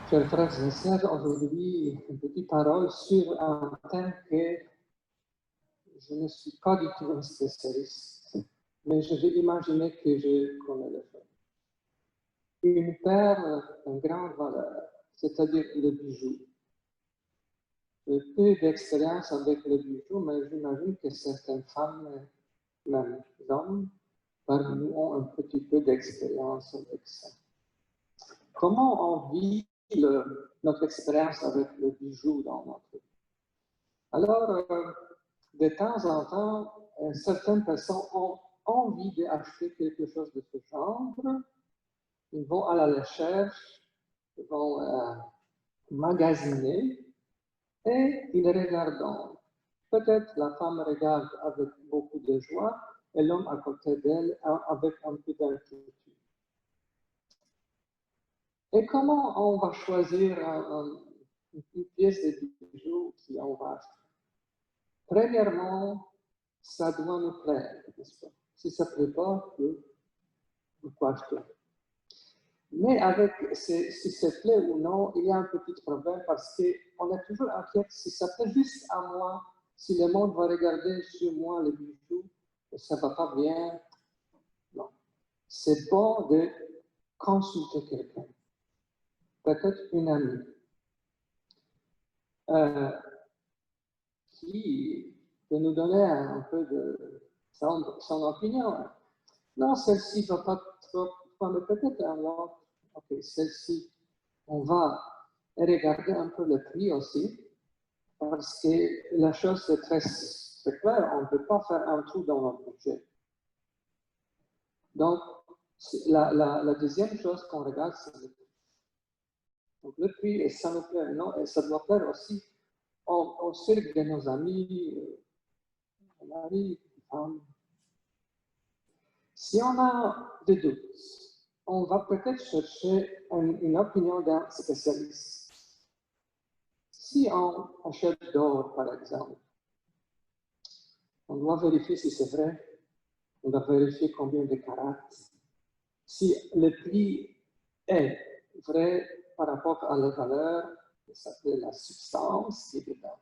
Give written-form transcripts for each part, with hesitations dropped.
Chers frères et sœurs, aujourd'hui, une petite parole sur un thème que je ne suis pas du tout un spécialiste, mais je vais imaginer que je connais le fait. Une perle d'une grande valeur, c'est-à-dire le bijou. J'ai peu d'expérience avec le bijou, mais j'imagine que certaines femmes, même hommes, parmi nous ont un petit peu d'expérience avec ça. Comment on vit notre expérience avec le bijou dans notre vie? Alors, de temps en temps, certaines personnes ont envie d'acheter quelque chose de ce genre. Ils vont à la recherche, ils vont magasiner et ils regardent. Peut-être la femme regarde avec beaucoup de joie et l'homme à côté d'elle avec un peu d'inquiétude. Et comment on va choisir une pièce de bijou qu'on va acheter? Premièrement, ça doit nous plaire, n'est-ce pas? Si ça ne plaît pas, vous pouvez acheter. Mais avec si ça plaît ou non, il y a un petit problème parce qu'on est toujours inquiet si ça plaît juste à moi, si le monde va regarder sur moi les bijoux, et ça ne va pas bien. Non. C'est bon de consulter quelqu'un, peut-être une amie, qui peut nous donner un peu de son opinion. Non, celle-ci ne va pas trop, mais peut-être un autre. Ok, celle-ci, on va regarder un peu le prix aussi, parce que la chose est très claire, on ne peut pas faire un trou dans notre budget. Donc, la deuxième chose qu'on regarde, c'est le prix. Donc, le prix, et ça nous plaît, non, et ça doit plaire aussi au cercle de nos amis, maris, femmes. Si on a des doutes, on va peut-être chercher une opinion d'un spécialiste. Si on achète d'or, par exemple, on doit vérifier si c'est vrai, on doit vérifier combien de carats. Si le prix est vrai par rapport à la valeur, ça s'appelle la substance qui est dedans.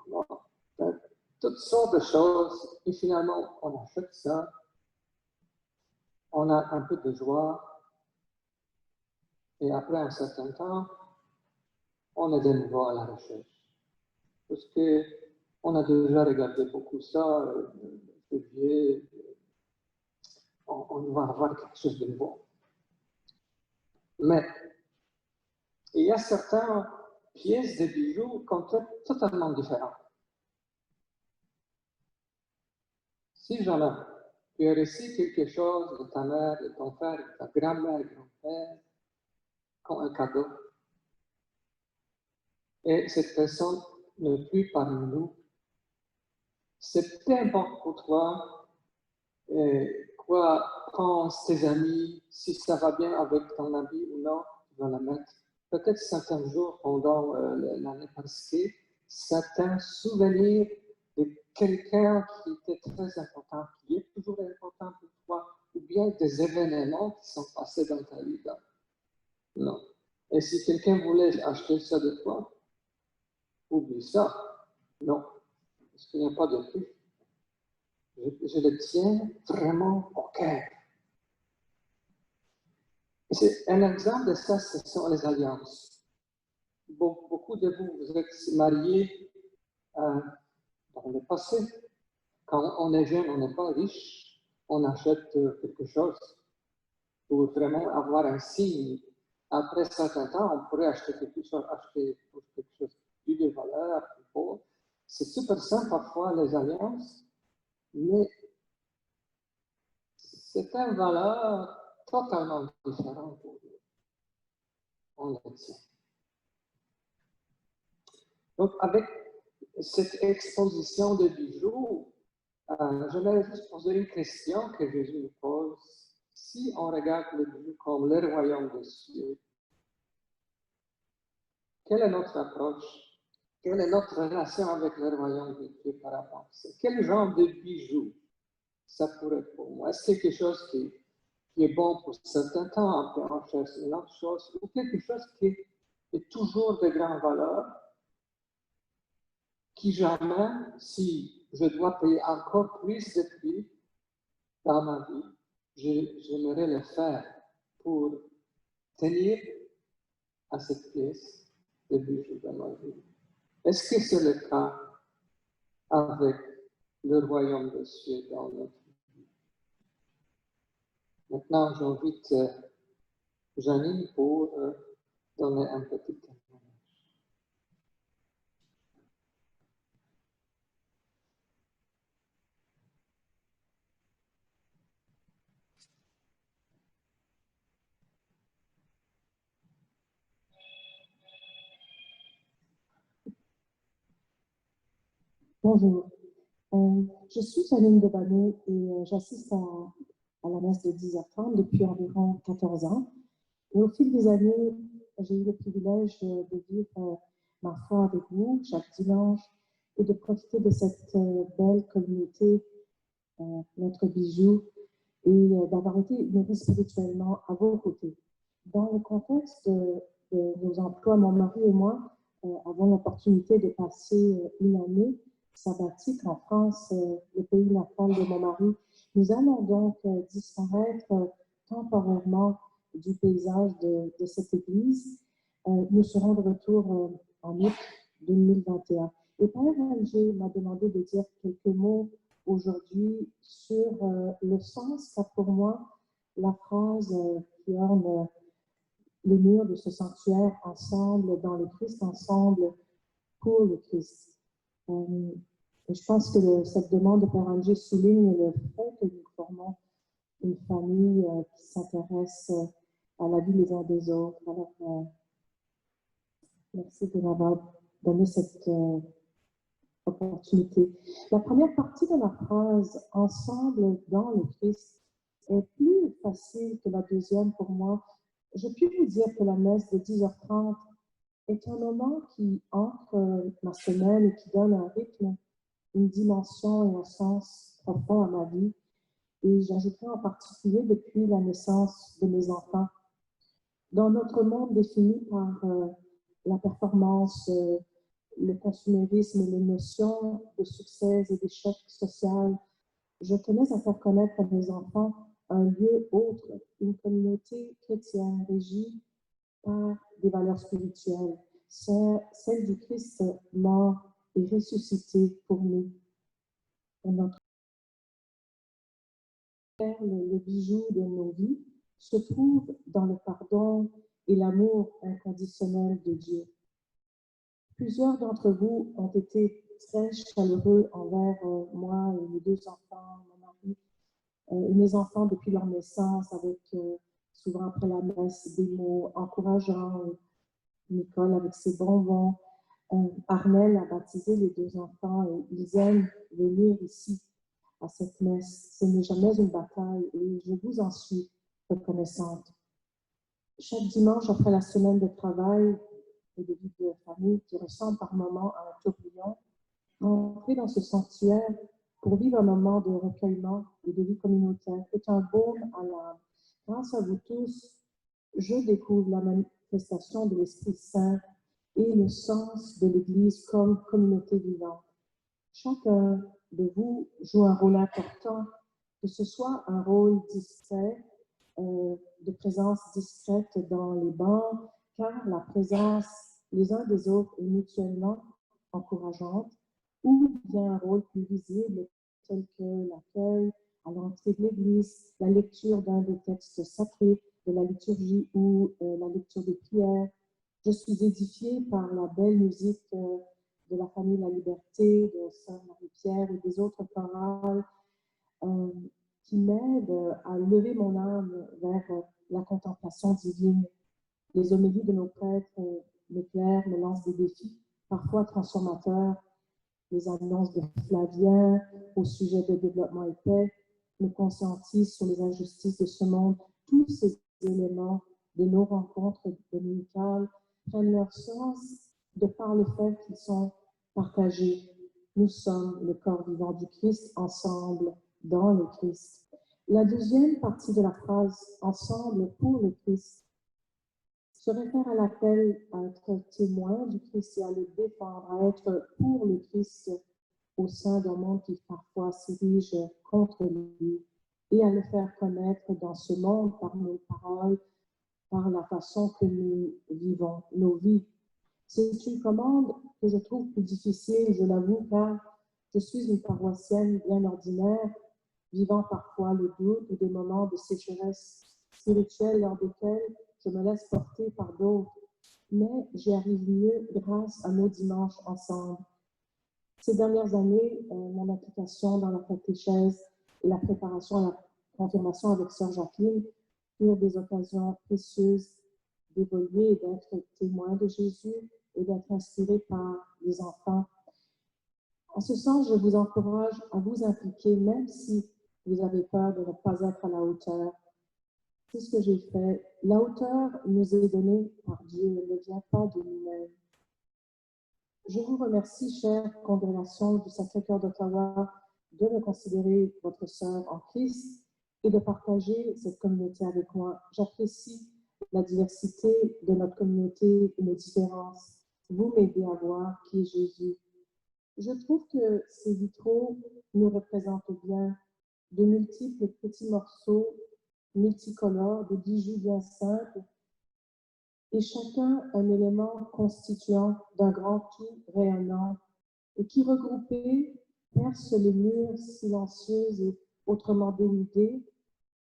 Alors, toutes sortes de choses, et finalement, on achète ça, on a un peu de joie, et après un certain temps, on est de nouveau à la recherche. Parce qu'on a déjà regardé beaucoup ça, on va avoir quelque chose de nouveau. Mais il y a certaines pièces de bijoux qui sont totalement différentes. Si jamais tu as reçu quelque chose de ta mère, de ton père, de ta grand-mère, grand-père, comme un cadeau, et cette personne n'est plus parmi nous, c'est peu importe pour toi quoi pensent tes amis, si ça va bien avec ton ami ou non, tu vas la mettre. Peut-être certains jours pendant l'année passée, certains souvenirs de quelqu'un qui était très important, qui est toujours important pour toi, ou bien des événements qui sont passés dans ta vie. Non. Et si quelqu'un voulait acheter ça de toi, oublie ça. Non. Parce qu'il n'y a pas de prix. Je le tiens vraiment au cœur. C'est un exemple de ça, ce sont les alliances. Beaucoup de vous, vous êtes mariés dans le passé. Quand on est jeune, on n'est pas riche, on achète quelque chose pour vraiment avoir un signe. Après un certain temps, on pourrait acheter quelque chose plus de valeur, plus beau. C'est super simple parfois, les alliances, mais c'est une valeur totalement différente pour nous. On le tient. Donc, avec cette exposition de bijoux, j'aimerais juste poser une question que Jésus nous pose. Si on regarde le bijou comme le royaume des cieux, quelle est notre approche? Quelle est notre relation avec le royaume de Dieu par rapport à ça? Quel genre de bijoux ça pourrait être pour moi? Est-ce quelque chose qui qui est bon pour certains temps, après on cherche une autre chose, ou quelque chose qui est toujours de grande valeur, qui jamais, si je dois payer encore plus de prix dans ma vie, j'aimerais le faire pour tenir à cette pièce de bijou dans ma vie. Est-ce que c'est le cas avec le royaume des cieux dans notre vie? Maintenant, j'invite Janine pour donner un petit témoignage. Bonjour, je suis Janine Devané et j'assiste à la messe de 10h30 depuis environ 14 ans. Et au fil des années, j'ai eu le privilège de vivre ma foi avec vous chaque dimanche et de profiter de cette belle communauté, notre bijou, et d'avoir été nourrie spirituellement à vos côtés. Dans le contexte de nos emplois, mon mari et moi avons l'opportunité de passer une année sabbatique en France, le pays natal de mon mari. Nous allons donc disparaître temporairement du paysage de cette église. Nous serons de retour en août 2021. Et Père Alger m'a demandé de dire quelques mots aujourd'hui sur le sens qu'a pour moi la phrase qui orne les murs de ce sanctuaire, ensemble dans le Christ, ensemble pour le Christ. Et je pense que cette demande de Père Alger souligne le fait que nous formons une famille qui s'intéresse à la vie les uns des autres. Alors, merci de m'avoir donné cette opportunité. La première partie de la phrase « ensemble dans le Christ » est plus facile que la deuxième pour moi. Je puis vous dire que la messe de 10h30 est un moment qui ancre ma semaine et qui donne un rythme, une dimension et un sens profond à ma vie. Et j'ajouterai en particulier depuis la naissance de mes enfants. Dans notre monde défini par la performance, le consumérisme et les notions de succès et d'échec social, je tenais à faire connaître à mes enfants un lieu autre, une communauté chrétienne régie par des valeurs spirituelles, celle du Christ mort et ressuscité pour nous, pour notre Père, le bijou de nos vies, se trouve dans le pardon et l'amour inconditionnel de Dieu. Plusieurs d'entre vous ont été très chaleureux envers moi et mes deux enfants, mon mari, et mes enfants depuis leur naissance, avec souvent après la messe des mots encourageants, Nicole avec ses bonbons. Armel a baptisé les deux enfants et ils aiment venir ici à cette messe. Ce n'est jamais une bataille et je vous en suis reconnaissante. Chaque dimanche, après la semaine de travail et de vie de famille qui ressemble par moments à un tourbillon, entrer dans ce sanctuaire pour vivre un moment de recueillement et de vie communautaire est un baume à l'âme. Grâce à vous tous, je découvre la manifestation de l'Esprit Saint et le sens de l'Église comme communauté vivante. Chacun de vous joue un rôle important, que ce soit un rôle discret, de présence discrète dans les bancs, car la présence les uns des autres est mutuellement encourageante, ou bien un rôle plus visible, tel que l'accueil à l'entrée de l'Église, la lecture d'un des textes sacrés de la liturgie ou la lecture des prières. Je suis édifiée par la belle musique de la famille La Liberté, de Sœur Marie-Pierre et des autres chorales qui m'aident à lever mon âme vers la contemplation divine. Les homélies de nos prêtres m'éclairent, me lancent des défis, parfois transformateurs. Les annonces de Flavien au sujet de développement et paix me conscientisent sur les injustices de ce monde. Tous ces éléments de nos rencontres dominicales prennent leur sens de par le fait qu'ils sont partagés. Nous sommes le corps vivant du Christ, ensemble dans le Christ. La deuxième partie de la phrase « ensemble pour le Christ » se réfère à l'appel à être témoin du Christ et à le défendre, à être pour le Christ au sein d'un monde qui parfois s'érige contre lui et à le faire connaître dans ce monde par nos paroles, par la façon que nous vivons nos vies. C'est une commande que je trouve plus difficile, je l'avoue, car je suis une paroissienne bien ordinaire, vivant parfois le doute ou des moments de sécheresse spirituelle lors desquels je me laisse porter par d'autres, mais j'y arrive mieux grâce à nos dimanches ensemble. Ces dernières années, mon implication dans la catéchèse et la préparation à la confirmation avec Sœur Jacqueline furent des occasions précieuses d'évoluer et d'être témoin de Jésus et d'être inspiré par les enfants. En ce sens, je vous encourage à vous impliquer, même si vous avez peur de ne pas être à la hauteur. C'est ce que j'ai fait. La hauteur nous est donnée par Dieu, elle ne vient pas de nous-mêmes. Je vous remercie, chère congrégation du Sacré-Cœur d'Ottawa, de me considérer votre sœur en Christ et de partager cette communauté avec moi. J'apprécie la diversité de notre communauté et nos différences. Vous m'aidez à voir qui est Jésus. Je trouve que ces vitraux nous représentent bien de multiples petits morceaux multicolores, de bijoux bien simples, et chacun un élément constituant d'un grand tout rayonnant et qui, regroupé, perce les murs silencieux et autrement dénudés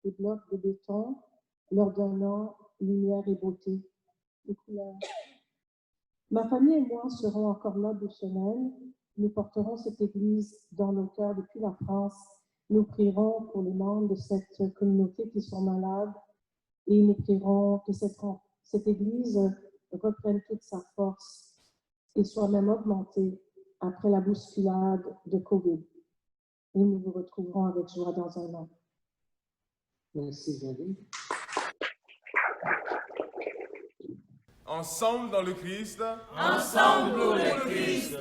des blocs de béton, leur donnant lumière et beauté de couleurs. Ma famille et moi serons encore là 2 semaines. Nous porterons cette Église dans nos cœurs depuis la France. Nous prierons pour les membres de cette communauté qui sont malades et nous prierons que cette Église reprenne toute sa force et soit même augmentée après la bousculade de COVID. Et nous vous retrouverons avec joie dans un an. Merci, David. Ensemble dans le Christ. Ensemble pour le Christ.